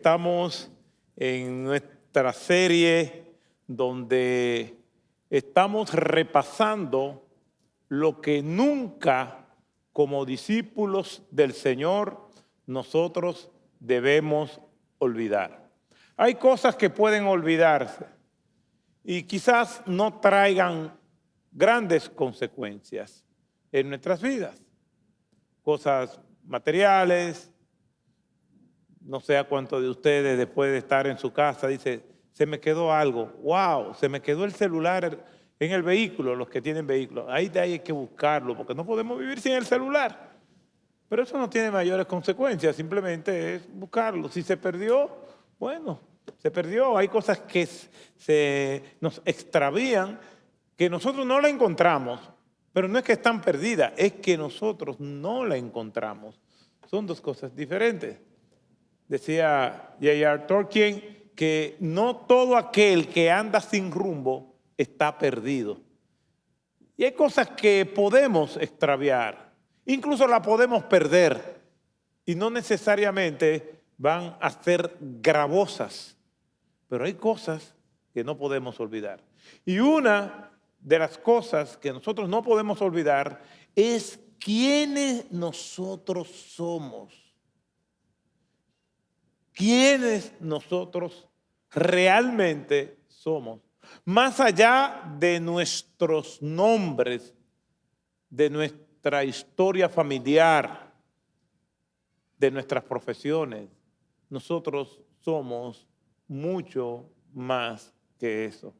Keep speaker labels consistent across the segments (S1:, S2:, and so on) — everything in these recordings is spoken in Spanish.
S1: estamos en nuestra serie donde estamos repasando lo que nunca como discípulos del Señor nosotros debemos olvidar. Hay cosas que pueden olvidarse y quizás no traigan grandes consecuencias en nuestras vidas. Cosas materiales. No sé a cuántos de ustedes después de estar en su casa dice, se me quedó algo, wow, se me quedó el celular en el vehículo, los que tienen vehículos. Ahí hay que buscarlo porque no podemos vivir sin el celular. Pero eso no tiene mayores consecuencias, simplemente es buscarlo. Si se perdió, bueno, se perdió. Hay cosas que nos extravían, que nosotros no la encontramos, pero no es que están perdidas, es que nosotros no la encontramos. Son dos cosas diferentes. Decía J.R. Tolkien que no todo aquel que anda sin rumbo está perdido. Y hay cosas que podemos extraviar, incluso las podemos perder, y no necesariamente van a ser gravosas, pero hay cosas que no podemos olvidar. Y una de las cosas que nosotros no podemos olvidar es quiénes nosotros somos. Quiénes nosotros realmente somos. Más allá de nuestros nombres, de nuestra historia familiar, de nuestras profesiones, nosotros somos mucho más que eso.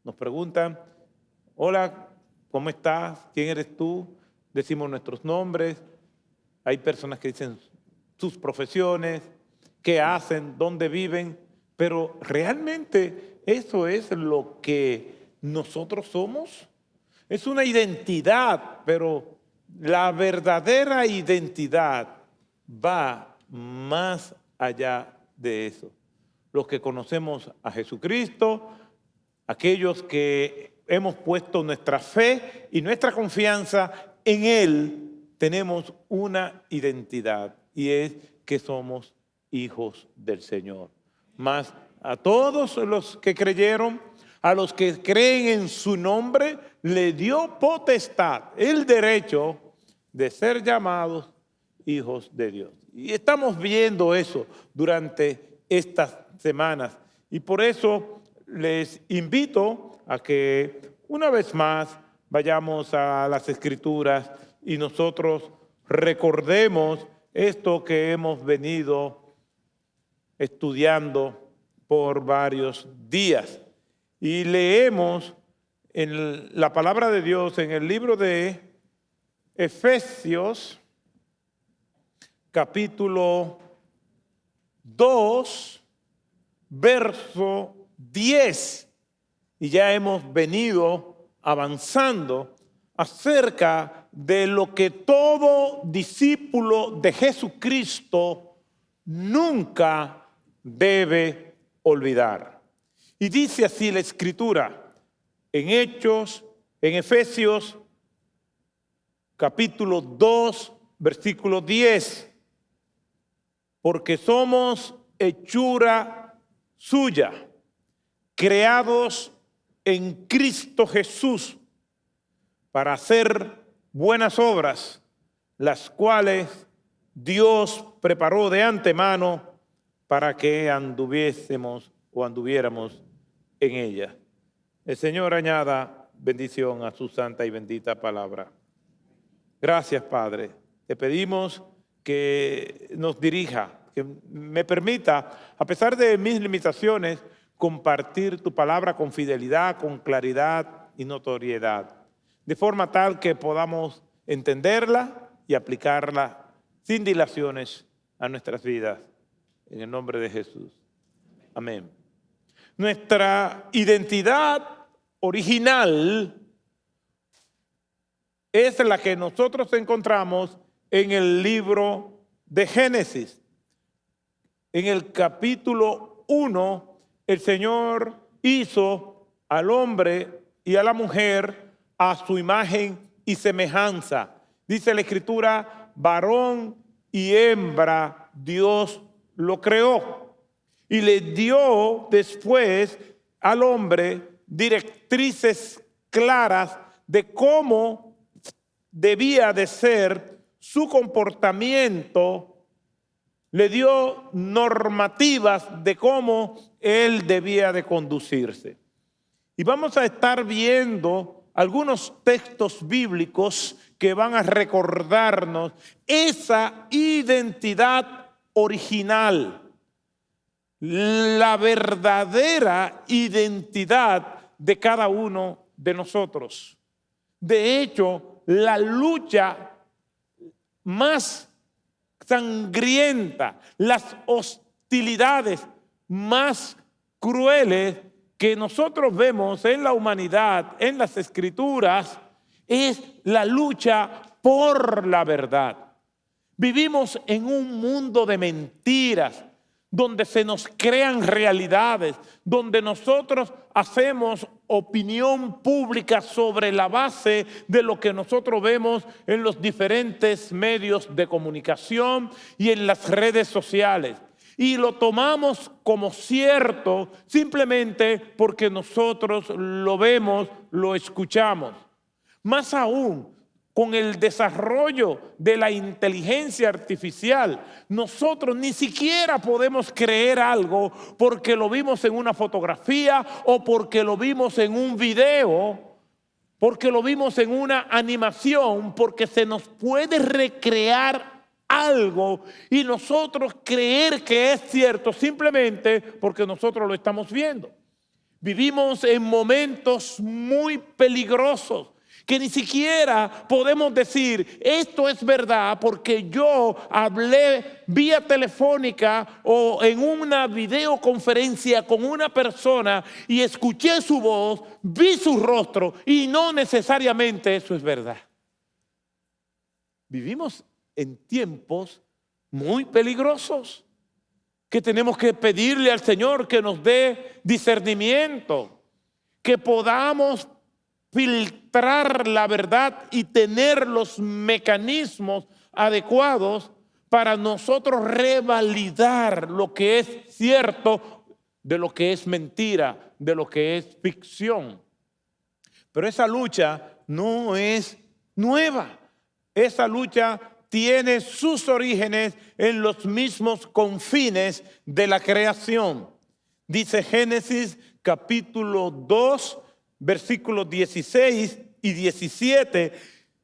S1: Nos preguntan, hola, ¿cómo estás? ¿Quién eres tú? Decimos nuestros nombres. Hay personas que dicen sus profesiones, qué hacen, dónde viven, pero realmente eso es lo que nosotros somos. Es una identidad, pero la verdadera identidad va más allá de eso. Los que conocemos a Jesucristo, aquellos que hemos puesto nuestra fe y nuestra confianza en Él, tenemos una identidad y es que somos hijos del Señor. Mas a todos los que creyeron, a los que creen en su nombre, le dio potestad, el derecho de ser llamados hijos de Dios. Y estamos viendo eso durante estas semanas. Y por eso les invito a que una vez más vayamos a las Escrituras y nosotros recordemos esto que hemos venido estudiando por varios días. Y leemos en la palabra de Dios en el libro de Efesios, capítulo 2, verso 10. Y ya hemos venido avanzando acerca de lo que todo discípulo de Jesucristo nunca debe olvidar. Y dice así la Escritura en Efesios capítulo 2, versículo 10. Porque somos hechura suya, creados en Cristo Jesús para hacer buenas obras, las cuales Dios preparó de antemano para que anduviéramos en ella. El Señor añada bendición a su santa y bendita palabra. Gracias, Padre. Te pedimos que nos dirija, que me permita, a pesar de mis limitaciones, compartir tu palabra con fidelidad, con claridad y notoriedad, de forma tal que podamos entenderla y aplicarla sin dilaciones a nuestras vidas. En el nombre de Jesús. Amén. Nuestra identidad original es la que nosotros encontramos en el libro de Génesis. En el capítulo 1, el Señor hizo al hombre y a la mujer a su imagen y semejanza. Dice la Escritura, varón y hembra Dios lo creó. y le dio después al hombre directrices claras de cómo debía de ser su comportamiento, le dio normativas de cómo él debía de conducirse. Y vamos a estar viendo algunos textos bíblicos que van a recordarnos esa identidad original, la verdadera identidad de cada uno de nosotros. De hecho, la lucha más sangrienta, las hostilidades más crueles que nosotros vemos en la humanidad, en las Escrituras, es la lucha por la verdad. Vivimos en un mundo de mentiras, donde se nos crean realidades, donde nosotros hacemos opinión pública sobre la base de lo que nosotros vemos en los diferentes medios de comunicación y en las redes sociales. Y lo tomamos como cierto simplemente porque nosotros lo vemos, lo escuchamos. Más aún, con el desarrollo de la inteligencia artificial, nosotros ni siquiera podemos creer algo porque lo vimos en una fotografía o porque lo vimos en un video, porque lo vimos en una animación, porque se nos puede recrear algo y nosotros creer que es cierto simplemente porque nosotros lo estamos viendo. Vivimos en momentos muy peligrosos que ni siquiera podemos decir esto es verdad porque yo hablé vía telefónica o en una videoconferencia con una persona y escuché su voz, vi su rostro y no necesariamente eso es verdad. Vivimos en tiempos muy peligrosos que tenemos que pedirle al Señor que nos dé discernimiento, que podamos filtrar la verdad y tener los mecanismos adecuados para nosotros revalidar lo que es cierto de lo que es mentira, de lo que es ficción. Pero esa lucha no es nueva. Esa lucha tiene sus orígenes en los mismos confines de la creación. Dice Génesis capítulo 2, versículos 16 y 17,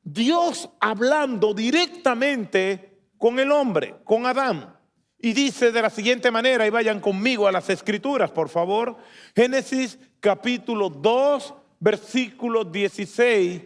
S1: Dios hablando directamente con el hombre, con Adán. Y dice de la siguiente manera, y vayan conmigo a las Escrituras, por favor. Génesis capítulo 2, versículos 16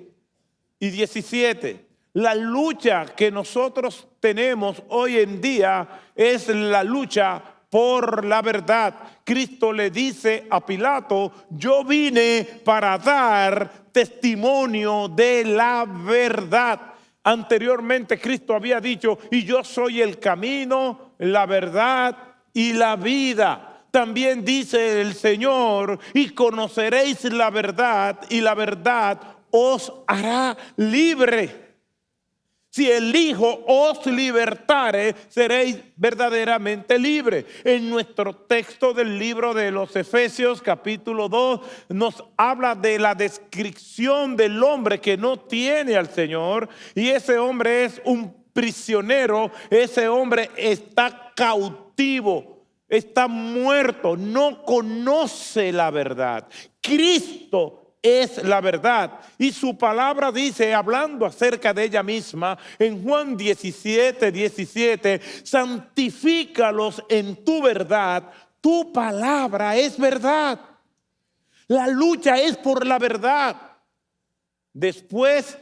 S1: y 17. La lucha que nosotros tenemos hoy en día es la lucha por la verdad. Cristo le dice a Pilato, yo vine para dar testimonio de la verdad. Anteriormente Cristo había dicho, y yo soy el camino, la verdad y la vida. También dice el Señor, y conoceréis la verdad, y la verdad os hará libre. Si el Hijo os libertare, seréis verdaderamente libres. En nuestro texto del libro de los Efesios, capítulo 2, nos habla de la descripción del hombre que no tiene al Señor. Y ese hombre es un prisionero, ese hombre está cautivo, está muerto, no conoce la verdad. Cristo es la verdad y su palabra dice, hablando acerca de ella misma, en Juan 17, 17, santifícalos en tu verdad, tu palabra es verdad. La lucha es por la verdad. Después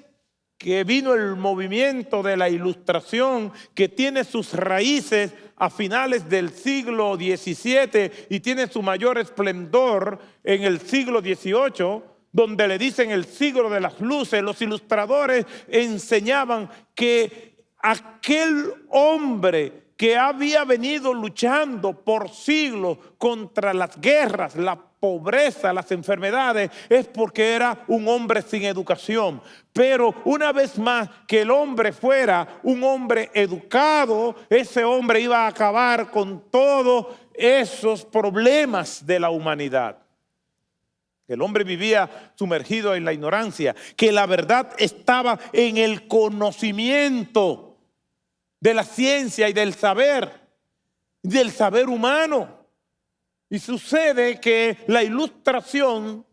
S1: que vino el movimiento de la Ilustración, que tiene sus raíces a finales del siglo XVII y tiene su mayor esplendor en el siglo XVIII, donde le dicen el siglo de las luces, los ilustradores enseñaban que aquel hombre que había venido luchando por siglos contra las guerras, la pobreza, las enfermedades, es porque era un hombre sin educación. Pero una vez más que el hombre fuera un hombre educado, ese hombre iba a acabar con todo esos problemas de la humanidad. El hombre vivía sumergido en la ignorancia, que la verdad estaba en el conocimiento de la ciencia y del saber humano. Y sucede que la ilustración,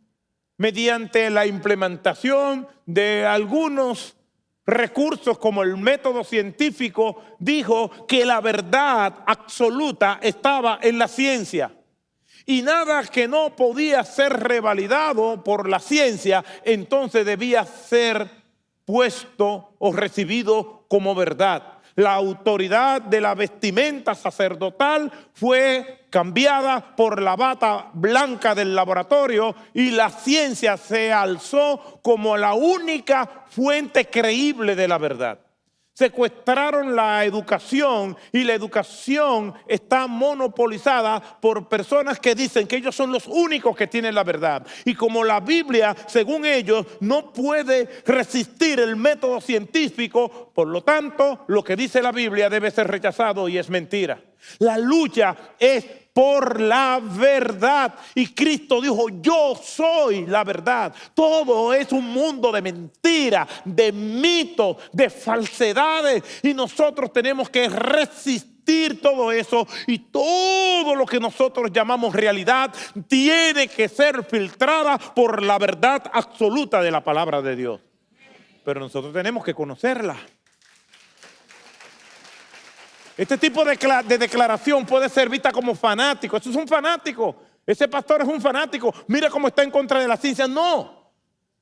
S1: mediante la implementación de algunos recursos como el método científico, dijo que la verdad absoluta estaba en la ciencia. Y nada que no podía ser revalidado por la ciencia, entonces debía ser puesto o recibido como verdad. La autoridad de la vestimenta sacerdotal fue cambiada por la bata blanca del laboratorio y la ciencia se alzó como la única fuente creíble de la verdad. Secuestraron la educación y la educación está monopolizada por personas que dicen que ellos son los únicos que tienen la verdad. Y como la Biblia, según ellos, no puede resistir el método científico, por lo tanto, lo que dice la Biblia debe ser rechazado y es mentira. La lucha es por la verdad. Y Cristo dijo, yo soy la verdad. Todo es un mundo de mentiras, de mitos, de falsedades. Y nosotros tenemos que resistir todo eso. Y todo lo que nosotros llamamos realidad tiene que ser filtrada por la verdad absoluta de la palabra de Dios. Pero nosotros tenemos que conocerla. Este tipo de declaración puede ser vista como fanático. Eso es un fanático. Ese pastor es un fanático. Mira cómo está en contra de la ciencia. No,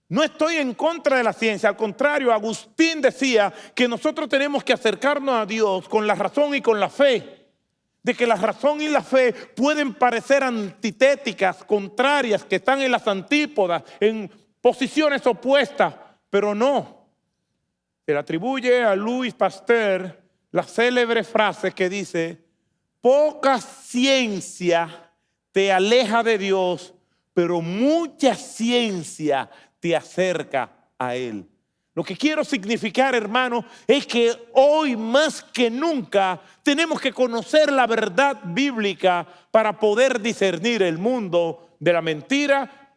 S1: no estoy en contra de la ciencia. Al contrario, Agustín decía que nosotros tenemos que acercarnos a Dios con la razón y con la fe. De que la razón y la fe pueden parecer antitéticas, contrarias, que están en las antípodas, en posiciones opuestas, pero no. Se le atribuye a Louis Pasteur la célebre frase que dice, poca ciencia te aleja de Dios, pero mucha ciencia te acerca a Él. Lo que quiero significar, hermano, es que hoy más que nunca tenemos que conocer la verdad bíblica para poder discernir el mundo de la mentira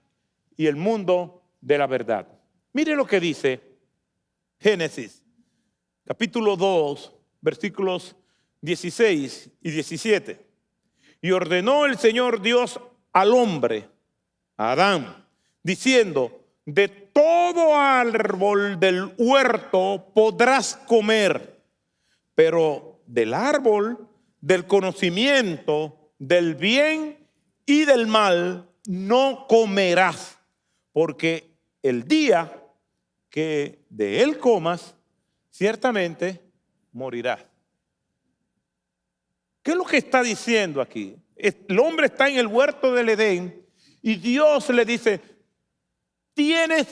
S1: y el mundo de la verdad. Mire lo que dice Génesis, capítulo 2, versículos 16 y 17. Y ordenó el Señor Dios al hombre, a Adán, diciendo, de todo árbol del huerto podrás comer, pero del árbol del conocimiento del bien y del mal no comerás, porque el día que de él comas, ciertamente morirás. ¿Qué es lo que está diciendo aquí? El hombre está en el huerto del Edén y Dios le dice, tienes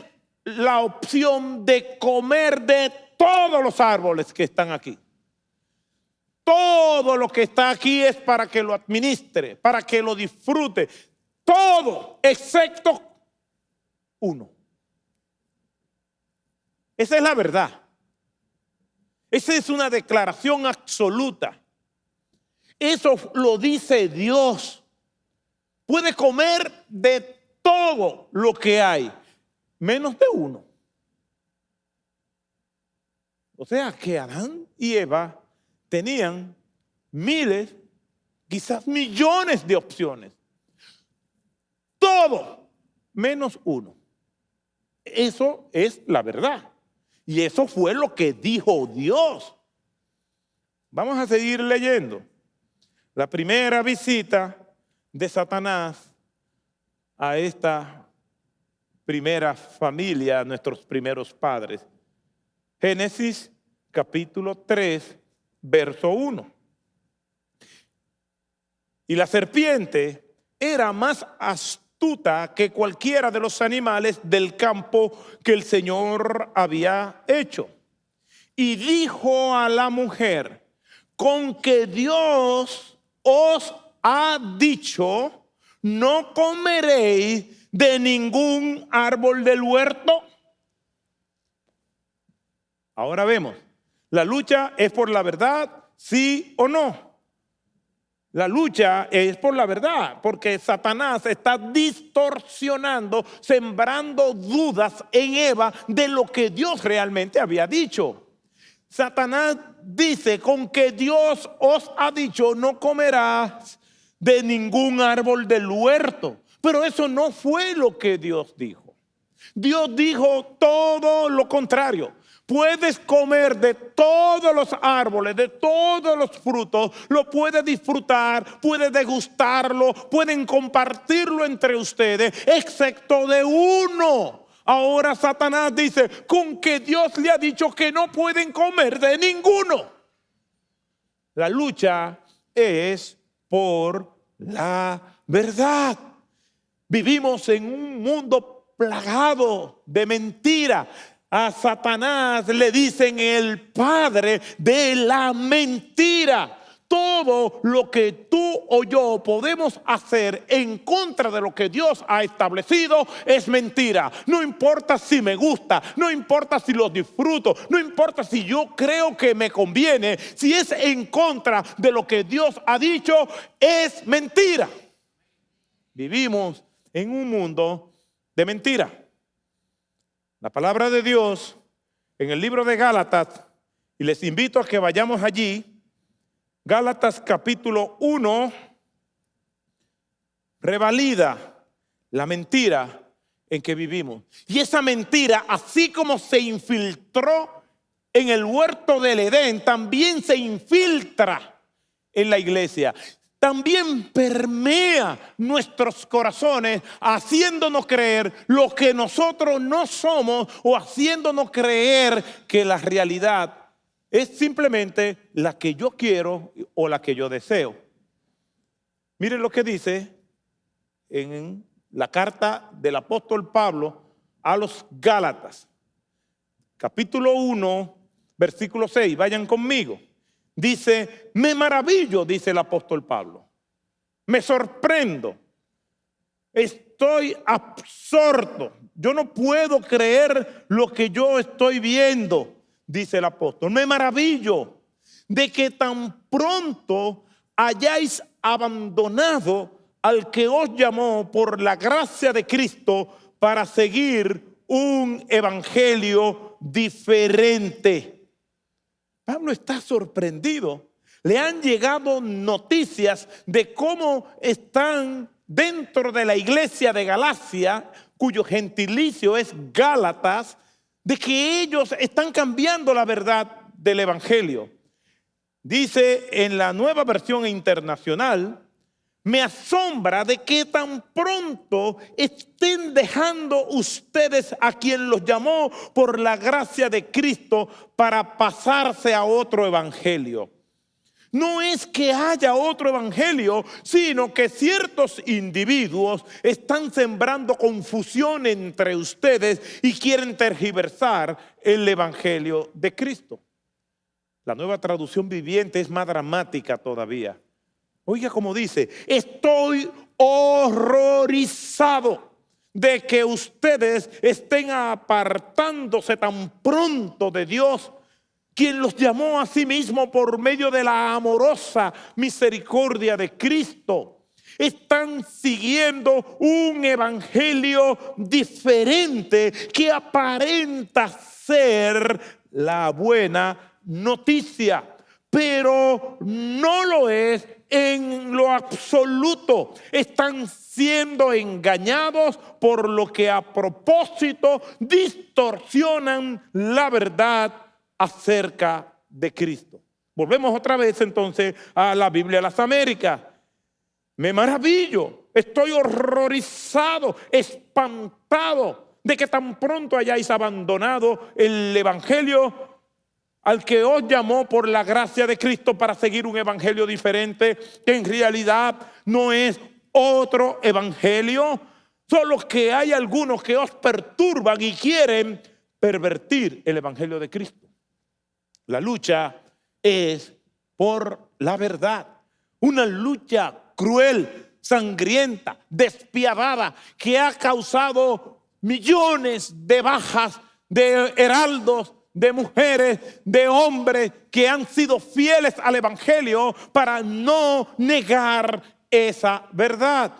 S1: la opción de comer de todos los árboles que están aquí. Todo lo que está aquí es para que lo administre, para que lo disfrute. Todo, excepto uno. Esa es la verdad. Esa es una declaración absoluta. Eso lo dice Dios. Puede comer de todo lo que hay, menos de uno. O sea que Adán y Eva tenían miles, quizás millones de opciones. Todo, menos uno. Eso es la verdad. Y eso fue lo que dijo Dios. Vamos a seguir leyendo. La primera visita de Satanás a esta primera familia, a nuestros primeros padres. Génesis capítulo 3, verso 1. Y la serpiente era más astuta que cualquiera de los animales del campo que el Señor había hecho. Y dijo a la mujer, con que Dios os ha dicho, no comeréis de ningún árbol del huerto. Ahora vemos, la lucha es por la verdad, sí o no. La lucha es por la verdad, porque Satanás está distorsionando, sembrando dudas en Eva de lo que Dios realmente había dicho. Satanás dice: con que Dios os ha dicho, no comerás de ningún árbol del huerto. Pero eso no fue lo que Dios dijo. Dios dijo todo lo contrario. Puedes comer de todos los árboles, de todos los frutos, lo puedes disfrutar, puedes degustarlo, pueden compartirlo entre ustedes, excepto de uno. Ahora Satanás dice: con que Dios le ha dicho que no pueden comer de ninguno. La lucha es por la verdad. Vivimos en un mundo plagado de mentira. A Satanás le dicen el padre de la mentira. Todo lo que tú o yo podemos hacer en contra de lo que Dios ha establecido es mentira. No importa si me gusta, no importa si lo disfruto, no importa si yo creo que me conviene. Si es en contra de lo que Dios ha dicho, es mentira. Vivimos en un mundo de mentira. La palabra de Dios en el libro de Gálatas, y les invito a que vayamos allí, Gálatas capítulo 1, revalida la mentira en que vivimos. Y esa mentira, así como se infiltró en el huerto del Edén, también se infiltra en la iglesia. También permea nuestros corazones, haciéndonos creer lo que nosotros no somos, o haciéndonos creer que la realidad es simplemente la que yo quiero o la que yo deseo. Miren lo que dice en la carta del apóstol Pablo a los Gálatas, capítulo 1, versículo 6. Vayan conmigo. Dice: me maravillo, dice el apóstol Pablo, me sorprendo, estoy absorto, yo no puedo creer lo que yo estoy viendo, dice el apóstol. Me maravillo de que tan pronto hayáis abandonado al que os llamó por la gracia de Cristo para seguir un evangelio diferente. Pablo está sorprendido. Le han llegado noticias de cómo están dentro de la iglesia de Galacia, cuyo gentilicio es Gálatas, de que ellos están cambiando la verdad del evangelio. Dice en la Nueva Versión Internacional: me asombra de que tan pronto estén dejando ustedes a quien los llamó por la gracia de Cristo para pasarse a otro evangelio. No es que haya otro evangelio, sino que ciertos individuos están sembrando confusión entre ustedes y quieren tergiversar el evangelio de Cristo. La Nueva Traducción Viviente es más dramática todavía. Oiga cómo dice: estoy horrorizado de que ustedes estén apartándose tan pronto de Dios, quien los llamó a sí mismo por medio de la amorosa misericordia de Cristo. Están siguiendo un evangelio diferente que aparenta ser la buena noticia, pero no lo es en lo absoluto. Están siendo engañados por lo que a propósito distorsionan la verdad acerca de Cristo. Volvemos otra vez entonces a la Biblia de las Américas. Me maravillo, estoy horrorizado, espantado de que tan pronto hayáis abandonado el evangelio al que os llamó por la gracia de Cristo para seguir un evangelio diferente, que en realidad no es otro evangelio, solo que hay algunos que os perturban y quieren pervertir el evangelio de Cristo. La lucha es por la verdad, una lucha cruel, sangrienta, despiadada, que ha causado millones de bajas de heraldos de mujeres, de hombres que han sido fieles al Evangelio para no negar esa verdad.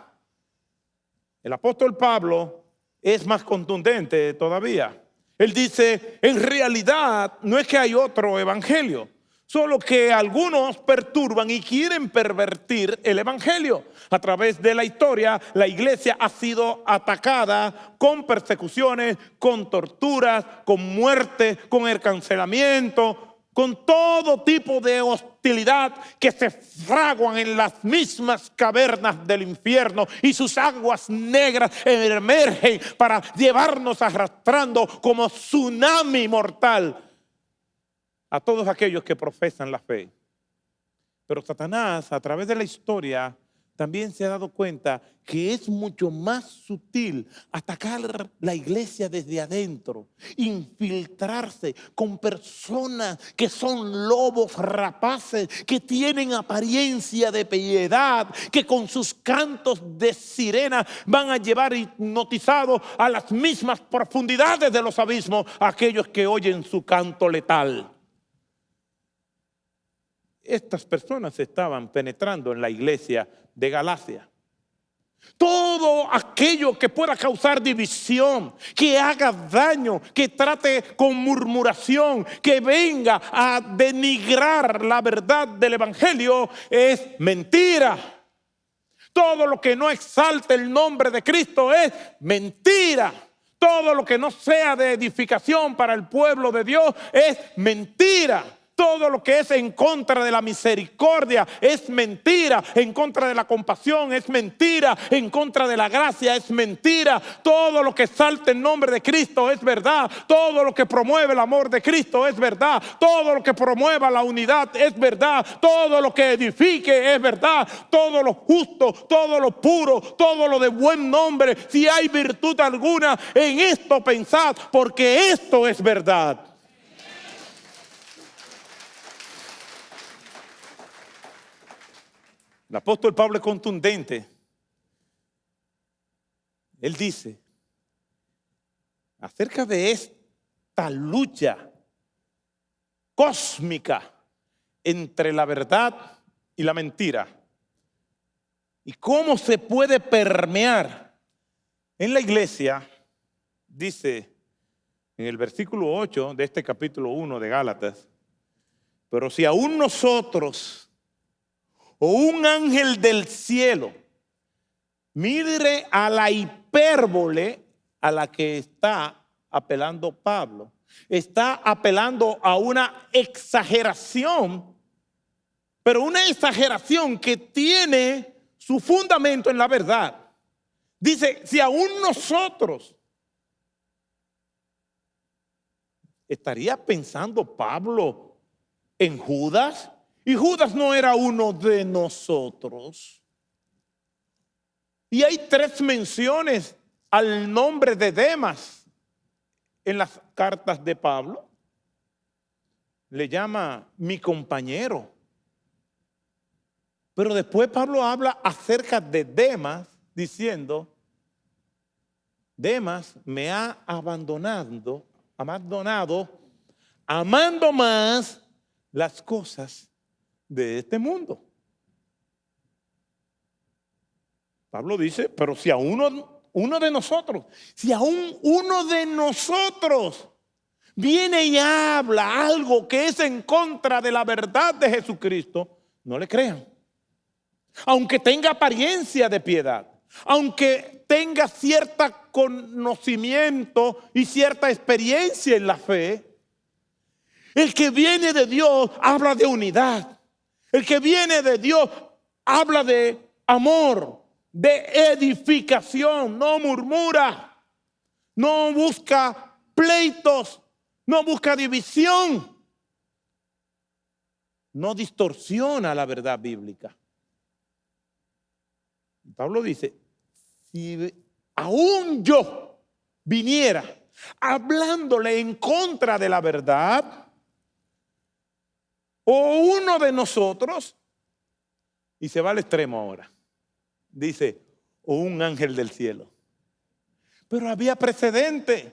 S1: El apóstol Pablo es más contundente todavía. Él dice, en realidad no es que hay otro evangelio, solo que algunos perturban y quieren pervertir el evangelio. A través de la historia, la iglesia ha sido atacada con persecuciones, con torturas, con muerte, con el cancelamiento, con todo tipo de hostilidad que se fraguan en las mismas cavernas del infierno, y sus aguas negras emergen para llevarnos arrastrando como tsunami mortal a todos aquellos que profesan la fe. Pero Satanás, a través de la historia, también se ha dado cuenta que es mucho más sutil atacar la iglesia desde adentro, infiltrarse con personas que son lobos rapaces, que tienen apariencia de piedad, que con sus cantos de sirena van a llevar hipnotizados a las mismas profundidades de los abismos a aquellos que oyen su canto letal. Estas personas estaban penetrando en la iglesia de Galacia. Todo aquello que pueda causar división, que haga daño, que trate con murmuración, que venga a denigrar la verdad del evangelio, es mentira. Todo lo que no exalte el nombre de Cristo es mentira. Todo lo que no sea de edificación para el pueblo de Dios es mentira. Todo lo que es en contra de la misericordia es mentira. En contra de la compasión es mentira. En contra de la gracia es mentira. Todo lo que exalte el nombre de Cristo es verdad. Todo lo que promueve el amor de Cristo es verdad. Todo lo que promueva la unidad es verdad. Todo lo que edifique es verdad. Todo lo justo, todo lo puro, todo lo de buen nombre. Si hay virtud alguna, en esto pensad, porque esto es verdad. El apóstol Pablo es contundente. Él dice acerca de esta lucha cósmica entre la verdad y la mentira, y cómo se puede permear en la iglesia. Dice en el versículo 8 de este capítulo 1 de Gálatas: pero si aún nosotros o un ángel del cielo, mire a la hipérbole a la que está apelando Pablo. Está apelando a una exageración, pero una exageración que tiene su fundamento en la verdad. Dice, si aún nosotros, ¿estaría pensando Pablo en Judas? Y Judas no era uno de nosotros. Y hay 3 menciones al nombre de Demas en las cartas de Pablo. Le llama mi compañero. Pero después Pablo habla acerca de Demas diciendo: Demas me ha abandonado, amando más las cosas de este mundo. Pablo dice, pero si a uno de nosotros, si aún uno de nosotros viene y habla algo que es en contra de la verdad de Jesucristo, no le crean. Aunque tenga apariencia de piedad, aunque tenga cierto conocimiento y cierta experiencia en la fe, el que viene de Dios habla de unidad. El que viene de Dios habla de amor, de edificación, no murmura, no busca pleitos, no busca división, no distorsiona la verdad bíblica. Pablo dice, si aún yo viniera hablándole en contra de la verdad, o uno de nosotros, y se va al extremo ahora, dice, o un ángel del cielo. Pero había precedente.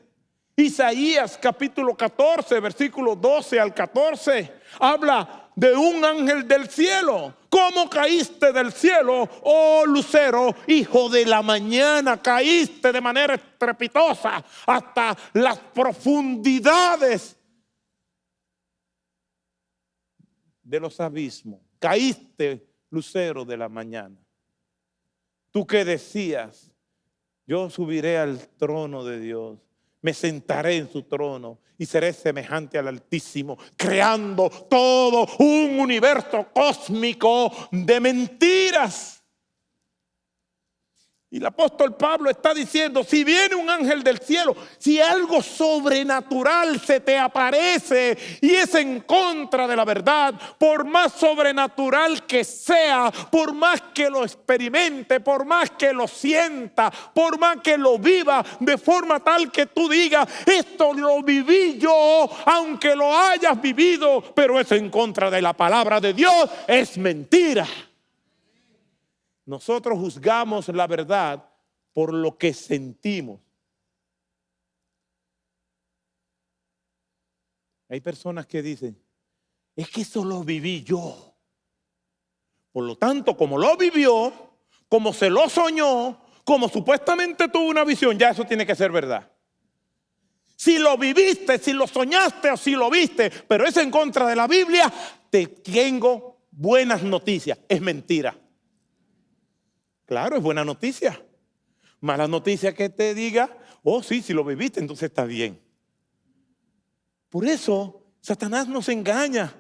S1: Isaías capítulo 14, versículo 12 al 14, habla de un ángel del cielo. ¿Cómo caíste del cielo, oh lucero, hijo de la mañana? Caíste de manera estrepitosa hasta las profundidades de los abismos. Caíste, lucero de la mañana. Tú que decías, yo subiré al trono de Dios, me sentaré en su trono y seré semejante al Altísimo, creando todo un universo cósmico de mentiras. Y el apóstol Pablo está diciendo, si viene un ángel del cielo, si algo sobrenatural se te aparece y es en contra de la verdad, por más sobrenatural que sea, por más que lo experimente, por más que lo sienta, por más que lo viva, de forma tal que tú digas, esto lo viví yo, aunque lo hayas vivido, pero es en contra de la palabra de Dios, es mentira. Nosotros juzgamos la verdad por lo que sentimos. Hay personas que dicen, es que eso lo viví yo. Por lo tanto, como lo vivió, como se lo soñó, como supuestamente tuvo una visión, ya eso tiene que ser verdad. Si lo viviste, si lo soñaste o si lo viste, pero es en contra de la Biblia, te tengo buenas noticias. Es mentira. Claro, es buena noticia. Mala noticia que te diga, oh sí, si lo viviste, entonces está bien. Por eso, Satanás nos engaña,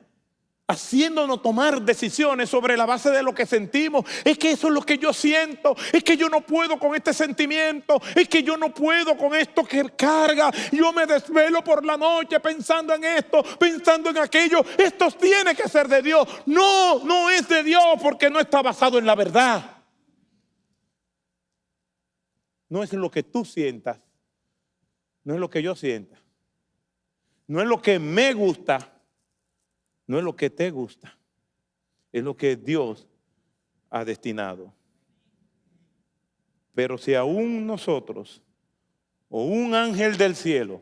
S1: haciéndonos tomar decisiones sobre la base de lo que sentimos. Es que eso es lo que yo siento, es que yo no puedo con este sentimiento, es que yo no puedo con esto que carga. Yo me desvelo por la noche pensando en esto, pensando en aquello. Esto tiene que ser de Dios. No, no es de Dios porque no está basado en la verdad. No es lo que tú sientas, no es lo que yo sienta, no es lo que me gusta, no es lo que te gusta, es lo que Dios ha destinado. Pero si aún nosotros o un ángel del cielo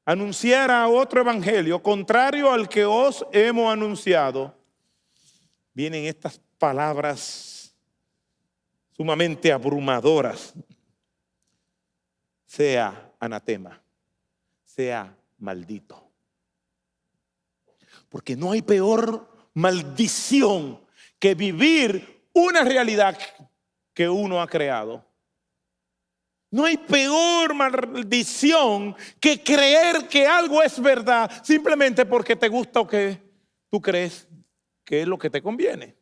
S1: anunciara otro evangelio contrario al que os hemos anunciado, vienen estas palabras sumamente abrumadoras. Sea anatema, sea maldito. Porque no hay peor maldición que vivir una realidad que uno ha creado. No hay peor maldición que creer que algo es verdad simplemente porque te gusta o que tú crees que es lo que te conviene.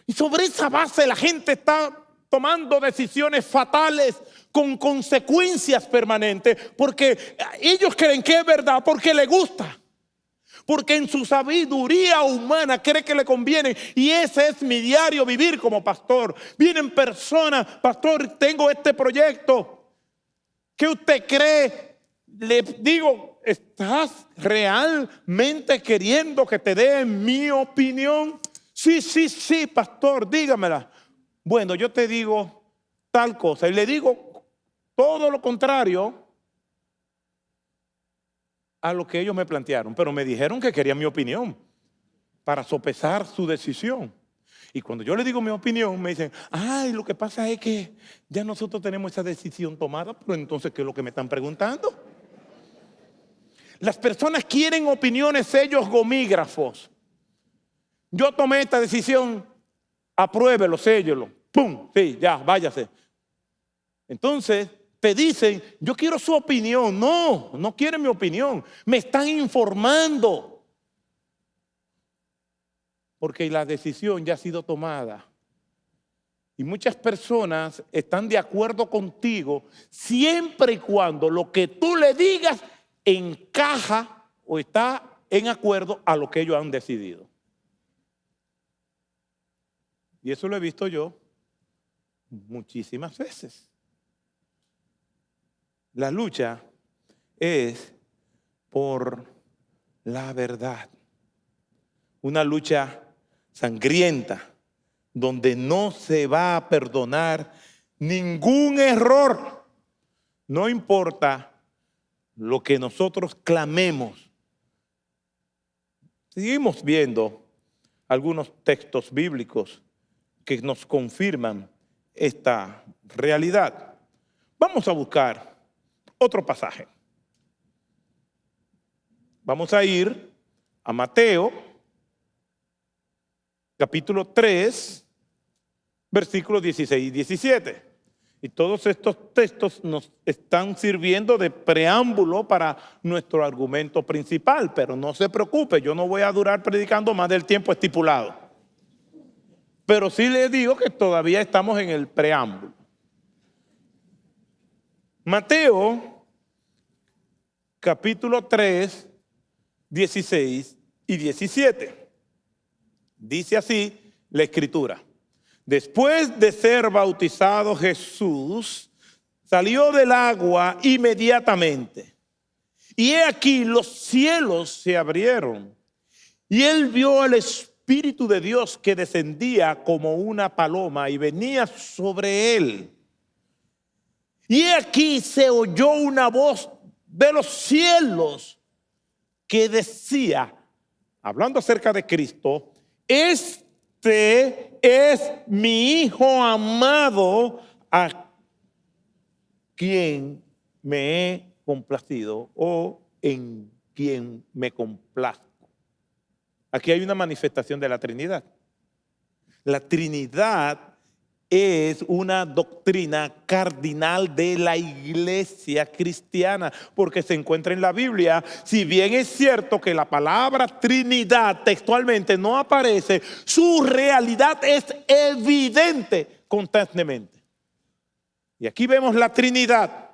S1: Y sobre esa base la gente está tomando decisiones fatales con consecuencias permanentes, porque ellos creen que es verdad, porque les gusta, porque en su sabiduría humana cree que le conviene. Y ese es mi diario vivir como pastor. Vienen personas, pastor, tengo este proyecto. ¿Qué usted cree? Le digo, ¿estás realmente queriendo que te dé mi opinión? Sí, pastor, dígamela. Bueno, yo te digo tal cosa y le digo todo lo contrario a lo que ellos me plantearon, pero me dijeron que querían mi opinión para sopesar su decisión. Y cuando yo le digo mi opinión, me dicen, ay, lo que pasa es que ya nosotros tenemos esa decisión tomada, pero entonces, ¿qué es lo que me están preguntando? Las personas quieren opiniones, sellos gomígrafos. Yo tomé esta decisión, apruébelo, séllelo, ¡pum! Sí, ya, váyase. Entonces te dicen, yo quiero su opinión. No, no quieren mi opinión. Me están informando. Porque la decisión ya ha sido tomada. Y muchas personas están de acuerdo contigo siempre y cuando lo que tú le digas encaja o está en acuerdo a lo que ellos han decidido. Y eso lo he visto yo muchísimas veces. La lucha es por la verdad. Una lucha sangrienta, donde no se va a perdonar ningún error. No importa lo que nosotros clamemos. Seguimos viendo algunos textos bíblicos que nos confirman esta realidad. Vamos a buscar otro pasaje. Vamos a ir a Mateo, capítulo 3, versículos 16 y 17. Y todos estos textos nos están sirviendo de preámbulo para nuestro argumento principal. Pero no se preocupe, yo no voy a durar predicando más del tiempo estipulado. Pero sí les digo que todavía estamos en el preámbulo. Mateo, capítulo 3, 16 y 17. Dice así la Escritura. Después de ser bautizado Jesús, salió del agua inmediatamente. Y he aquí los cielos se abrieron. Y él vio al Espíritu de Dios que descendía como una paloma y venía sobre él. Y he aquí se oyó una voz de los cielos que decía, hablando acerca de Cristo, este es mi Hijo amado a quien me he complacido o en quien me complazco. Aquí hay una manifestación de la Trinidad. La Trinidad es una doctrina cardinal de la iglesia cristiana, porque se encuentra en la Biblia. Si bien es cierto que la palabra Trinidad textualmente no aparece, su realidad es evidente constantemente. Y aquí vemos la Trinidad.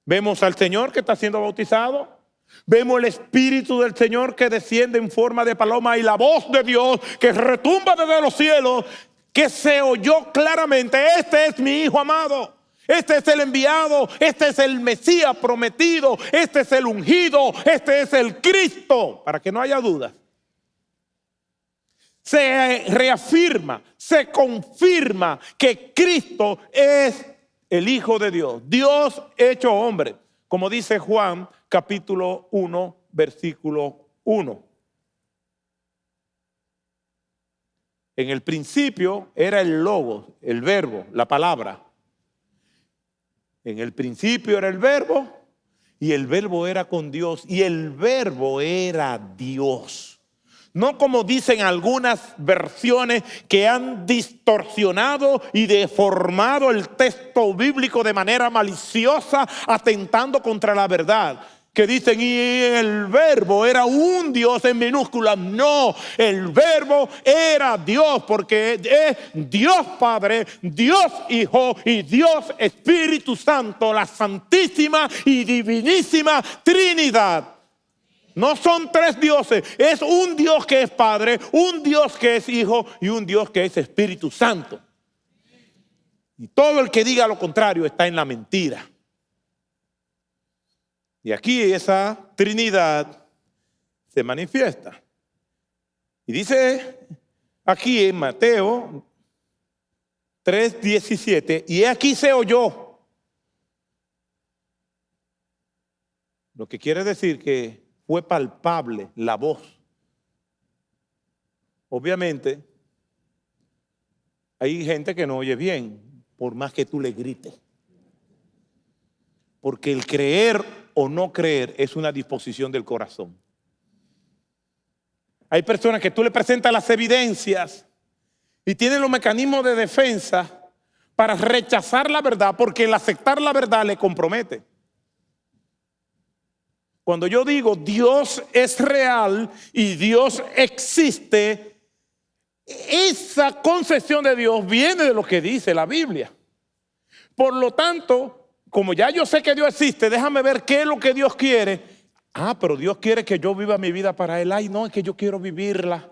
S1: Vemos al Señor que está siendo bautizado. Vemos el Espíritu del Señor que desciende en forma de paloma y la voz de Dios que retumba desde los cielos, que se oyó claramente, este es mi Hijo amado, este es el enviado, este es el Mesías prometido, este es el ungido, este es el Cristo, para que no haya dudas. Se reafirma, se confirma que Cristo es el Hijo de Dios, Dios hecho hombre, como dice Juan capítulo 1, versículo 1. En el principio era el Logos, el verbo, la palabra. En el principio era el verbo y el verbo era con Dios y el verbo era Dios. No como dicen algunas versiones que han distorsionado y deformado el texto bíblico de manera maliciosa, atentando contra la verdad. Que dicen, y el verbo era un Dios en minúscula. No, el verbo era Dios, porque es Dios Padre, Dios Hijo y Dios Espíritu Santo, la santísima y divinísima Trinidad. No son tres dioses, es un Dios que es Padre, un Dios que es Hijo y un Dios que es Espíritu Santo. Y todo el que diga lo contrario está en la mentira. Y aquí esa Trinidad se manifiesta. Y dice aquí en Mateo 3:17, y aquí se oyó. Lo que quiere decir que fue palpable la voz. Obviamente, hay gente que no oye bien, por más que tú le grites. Porque el creer o no creer es una disposición del corazón. Hay personas que tú le presentas las evidencias y tienen los mecanismos de defensa para rechazar la verdad, porque el aceptar la verdad le compromete. Cuando yo digo Dios es real y Dios existe, esa concepción de Dios viene de lo que dice la Biblia. Por lo tanto, como ya yo sé que Dios existe, déjame ver qué es lo que Dios quiere. Pero Dios quiere que yo viva mi vida para Él. Ay, no, es que yo quiero vivirla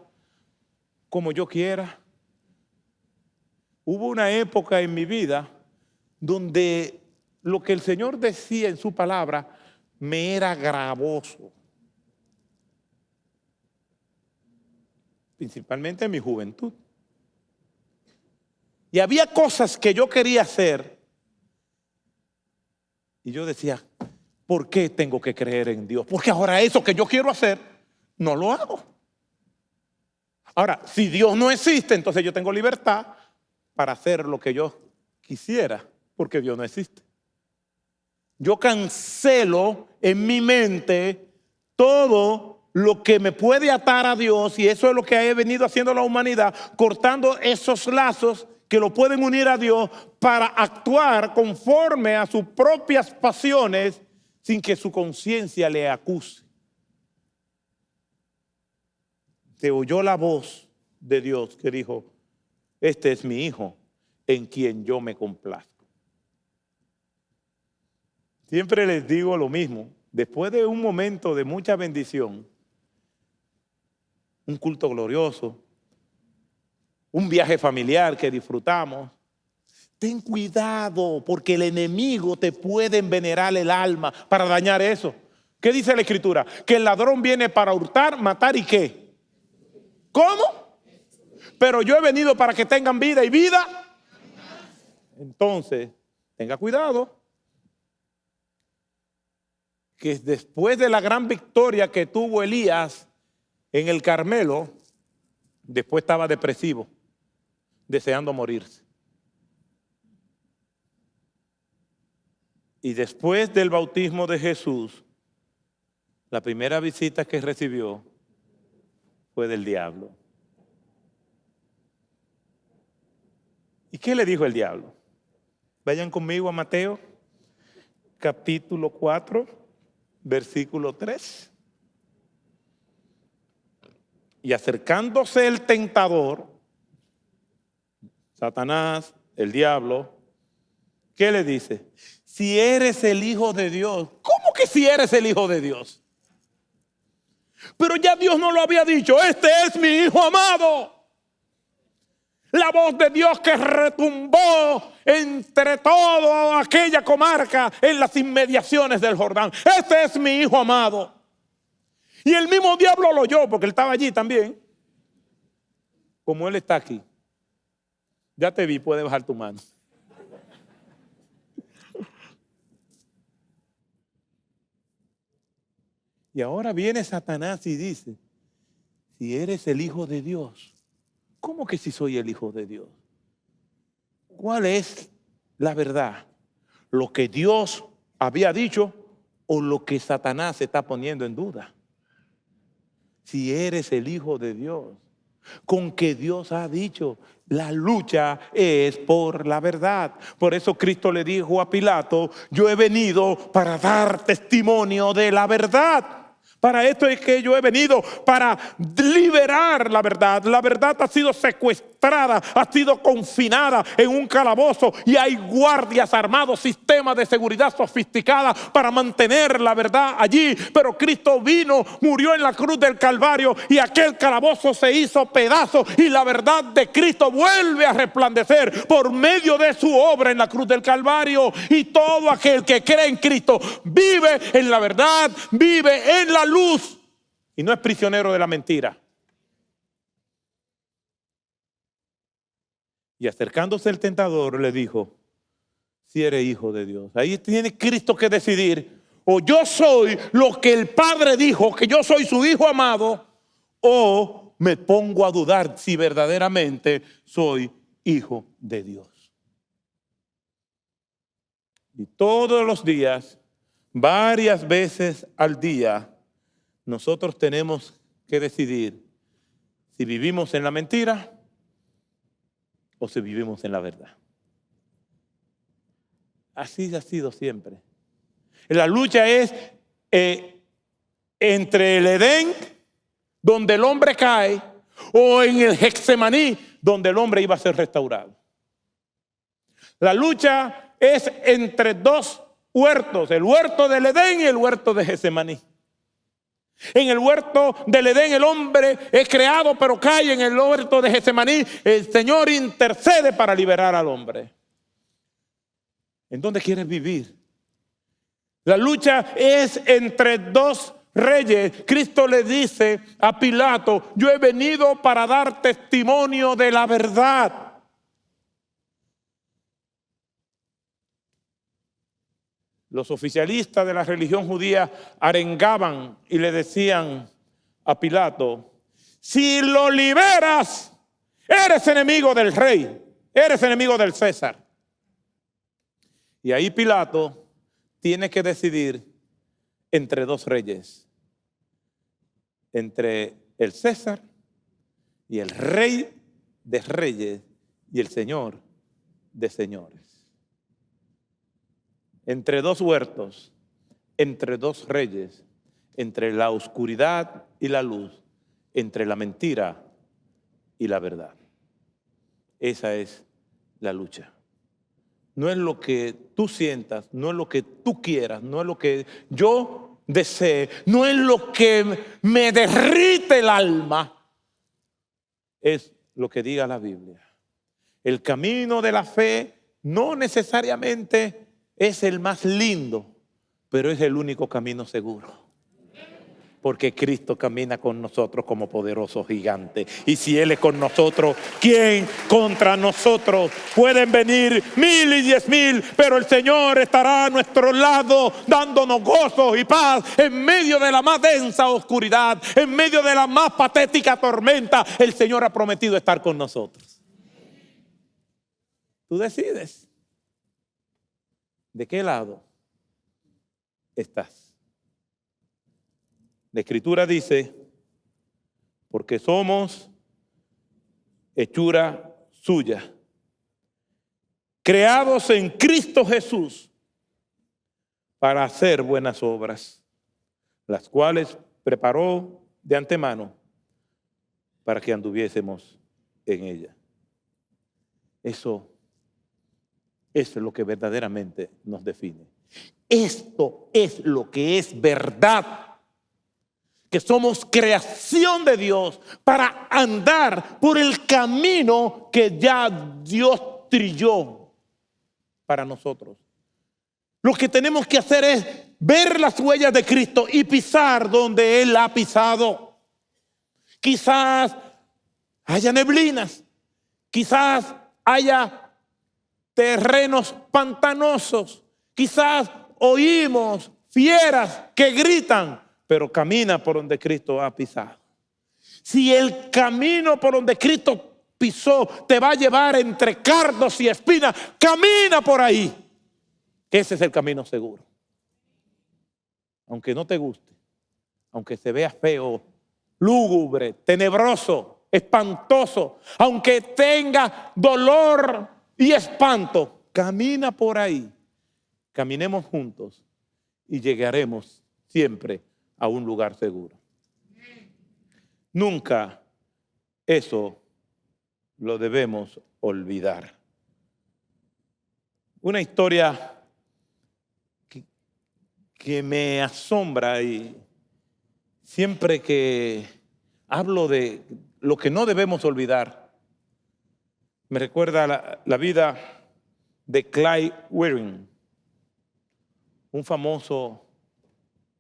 S1: como yo quiera. Hubo una época en mi vida donde lo que el Señor decía en su palabra me era gravoso. Principalmente en mi juventud. Y había cosas que yo quería hacer. Y yo decía, ¿Por qué tengo que creer en Dios? Porque ahora eso que yo quiero hacer, no lo hago. Ahora, si Dios no existe, entonces yo tengo libertad para hacer lo que yo quisiera, porque Dios no existe. Yo cancelo en mi mente todo lo que me puede atar a Dios, y eso es lo que ha venido haciendo la humanidad, cortando esos lazos que lo pueden unir a Dios para actuar conforme a sus propias pasiones sin que su conciencia le acuse. Se oyó la voz de Dios que dijo: este es mi hijo en quien yo me complazco. Siempre les digo lo mismo, después de un momento de mucha bendición, un culto glorioso, un viaje familiar que disfrutamos, ten cuidado porque el enemigo te puede envenenar el alma para dañar eso. ¿Qué dice la Escritura? Que el ladrón viene para hurtar, matar y ¿qué? ¿Cómo? Pero yo he venido para que tengan vida y vida. Entonces, tenga cuidado. Que después de la gran victoria que tuvo Elías en el Carmelo, después estaba depresivo, deseando morirse. Y después del bautismo de Jesús, la primera visita que recibió fue del diablo. ¿Y qué le dijo el diablo? Vayan conmigo a Mateo, capítulo 4, versículo 3. Y acercándose el tentador, Satanás, el diablo, ¿qué le dice? Si eres el Hijo de Dios. ¿Cómo que si eres el Hijo de Dios? Pero ya Dios no lo había dicho. Este es mi Hijo amado. La voz de Dios que retumbó entre toda aquella comarca en las inmediaciones del Jordán. Este es mi Hijo amado. Y el mismo diablo lo oyó porque él estaba allí también. Como él está aquí. Ya te vi, puedes bajar tu mano. Y ahora viene Satanás y dice: si eres el Hijo de Dios. ¿Cómo que si soy el Hijo de Dios? ¿Cuál es la verdad? ¿Lo que Dios había dicho o lo que Satanás está poniendo en duda? Si eres el Hijo de Dios, con que Dios ha dicho, la lucha es por la verdad. Por eso Cristo le dijo a Pilato: yo he venido para dar testimonio de la verdad. Para esto es que yo he venido, para liberar la verdad. La verdad ha sido secuestrada, ha sido confinada en un calabozo y hay guardias armados, sistemas de seguridad sofisticada para mantener la verdad allí. Pero Cristo vino, murió en la cruz del Calvario y aquel calabozo se hizo pedazo y la verdad de Cristo vuelve a resplandecer por medio de su obra en la cruz del Calvario. Y todo aquel que cree en Cristo vive en la verdad, vive en la luz y no es prisionero de la mentira. Y acercándose el tentador le dijo: si eres Hijo de Dios. Ahí tiene Cristo que decidir: o yo soy lo que el Padre dijo, que yo soy su Hijo amado, o me pongo a dudar si verdaderamente soy Hijo de Dios. Y todos los días, varias veces al día, nosotros tenemos que decidir si vivimos en la mentira o si vivimos en la verdad. Así ha sido siempre. La lucha es entre el Edén, donde el hombre cae, o en el Getsemaní, donde el hombre iba a ser restaurado. La lucha es entre dos huertos, el huerto del Edén y el huerto de Getsemaní. En el huerto del Edén el hombre es creado pero cae. En el huerto de Getsemaní el Señor intercede para liberar al hombre. ¿En dónde quieres vivir? La lucha es entre dos reyes. Cristo le dice a Pilato: yo he venido para dar testimonio de la verdad. Los oficialistas de la religión judía arengaban y le decían a Pilato: si lo liberas, eres enemigo del rey, eres enemigo del César. Y ahí Pilato tiene que decidir entre dos reyes, entre el César y el rey de reyes y el señor de señores. Entre dos huertos, entre dos reyes, entre la oscuridad y la luz, entre la mentira y la verdad. Esa es la lucha. No es lo que tú sientas, no es lo que tú quieras, no es lo que yo desee, no es lo que me derrite el alma, es lo que diga la Biblia. El camino de la fe no necesariamente es el más lindo, pero es el único camino seguro. Porque Cristo camina con nosotros como poderoso gigante. Y si Él es con nosotros, ¿quién contra nosotros? Pueden venir 1000 y 10,000, pero el Señor estará a nuestro lado, dándonos gozo y paz en medio de la más densa oscuridad, en medio de la más patética tormenta. El Señor ha prometido estar con nosotros. Tú decides de qué lado estás. La Escritura dice: porque somos hechura suya, creados en Cristo Jesús para hacer buenas obras, las cuales preparó de antemano para que anduviésemos en ella. Eso es lo que verdaderamente nos define. Esto es lo que es verdad. Que somos creación de Dios para andar por el camino que ya Dios trilló para nosotros. Lo que tenemos que hacer es ver las huellas de Cristo y pisar donde Él ha pisado. Quizás haya neblinas, quizás haya terrenos pantanosos, quizás oímos fieras que gritan, pero camina por donde Cristo ha pisado. Si el camino por donde Cristo pisó te va a llevar entre cardos y espinas, camina por ahí. Ese es el camino seguro. Aunque no te guste, aunque se vea feo, lúgubre, tenebroso, espantoso, aunque tenga dolor y espanto, camina por ahí. Caminemos juntos y llegaremos siempre a un lugar seguro. Nunca eso lo debemos olvidar. Una historia que me asombra, y siempre que hablo de lo que no debemos olvidar, me recuerda la vida de Clyde Waring, un famoso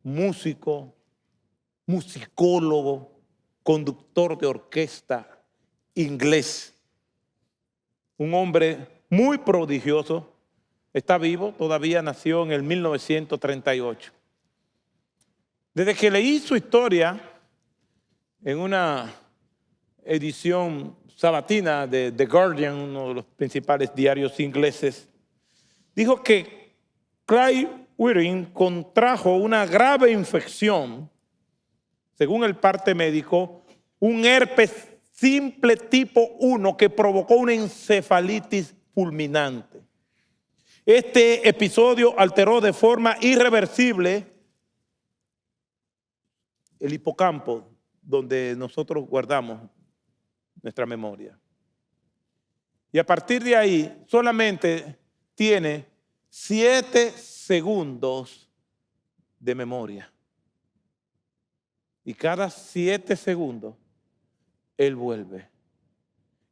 S1: músico, musicólogo, conductor de orquesta inglés. Un hombre muy prodigioso. Está vivo, todavía nació en el 1938. Desde que leí su historia en una edición sabatina de The Guardian, uno de los principales diarios ingleses, dijo que Clyde Waring contrajo una grave infección, según el parte médico, un herpes simple tipo 1 que provocó una encefalitis fulminante. Este episodio alteró de forma irreversible el hipocampo, donde nosotros guardamos nuestra memoria. Y a partir de ahí solamente tiene 7 segundos de memoria. Y cada 7 segundos Él vuelve.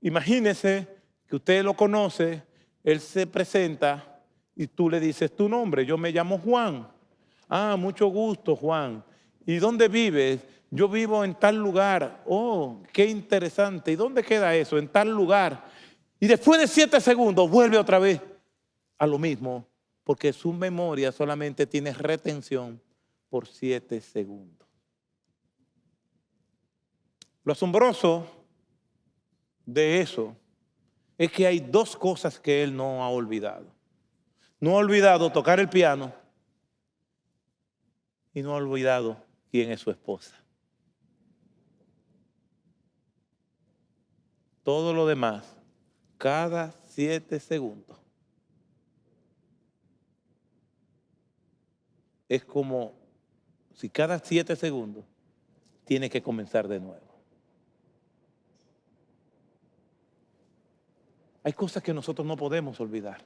S1: Imagínese que usted lo conoce, Él se presenta y tú le dices tu nombre. Yo me llamo Juan. Ah, mucho gusto, Juan. ¿Y dónde vives? Yo vivo en tal lugar. Oh, qué interesante. ¿Y dónde queda eso? En tal lugar. Y después de 7 segundos vuelve otra vez a lo mismo. porque su memoria solamente tiene retención por 7 segundos. Lo asombroso de eso es que hay 2 cosas que él no ha olvidado. No ha olvidado tocar el piano y no ha olvidado quién es su esposa. Todo lo demás, cada 7 segundos, es como si cada 7 segundos tiene que comenzar de nuevo. Hay cosas que nosotros no podemos olvidar.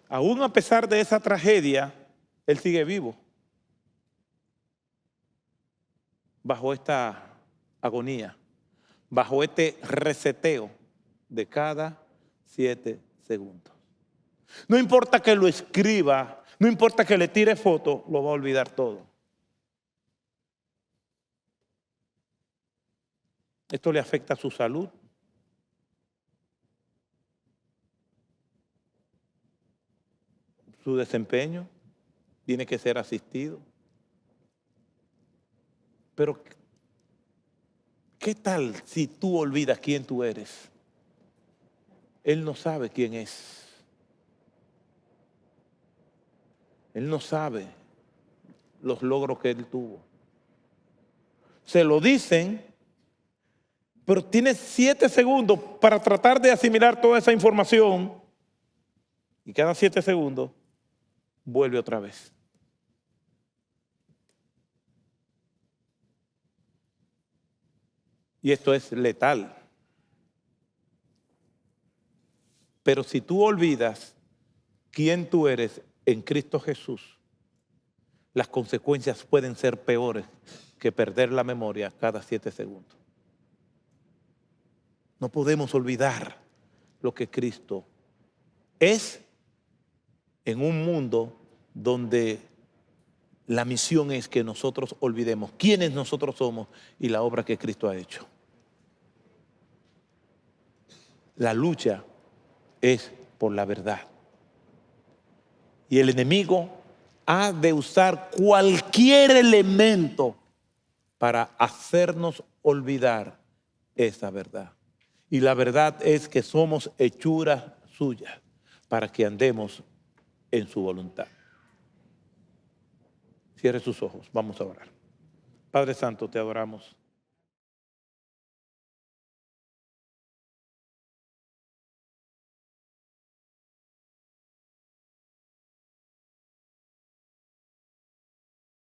S1: Aún a pesar de esa tragedia, él sigue vivo. Bajo esta agonía, bajo este reseteo de cada 7 segundos. No importa que lo escriba, no importa que le tire foto, lo va a olvidar todo. Esto le afecta a su salud. Su desempeño tiene que ser asistido. Pero, ¿qué tal si tú olvidas quién tú eres? Él no sabe quién es. Él no sabe los logros que él tuvo. Se lo dicen, pero tiene 7 segundos para tratar de asimilar toda esa información y cada 7 segundos vuelve otra vez. Y esto es letal. Pero si tú olvidas quién tú eres en Cristo Jesús, las consecuencias pueden ser peores que perder la memoria cada 7 segundos. No podemos olvidar lo que Cristo es en un mundo donde la misión es que nosotros olvidemos quiénes nosotros somos y la obra que Cristo ha hecho. La lucha es por la verdad. Y el enemigo ha de usar cualquier elemento para hacernos olvidar esa verdad. Y la verdad es que somos hechuras suyas para que andemos en su voluntad. Cierre sus ojos, vamos a orar. Padre Santo, te adoramos.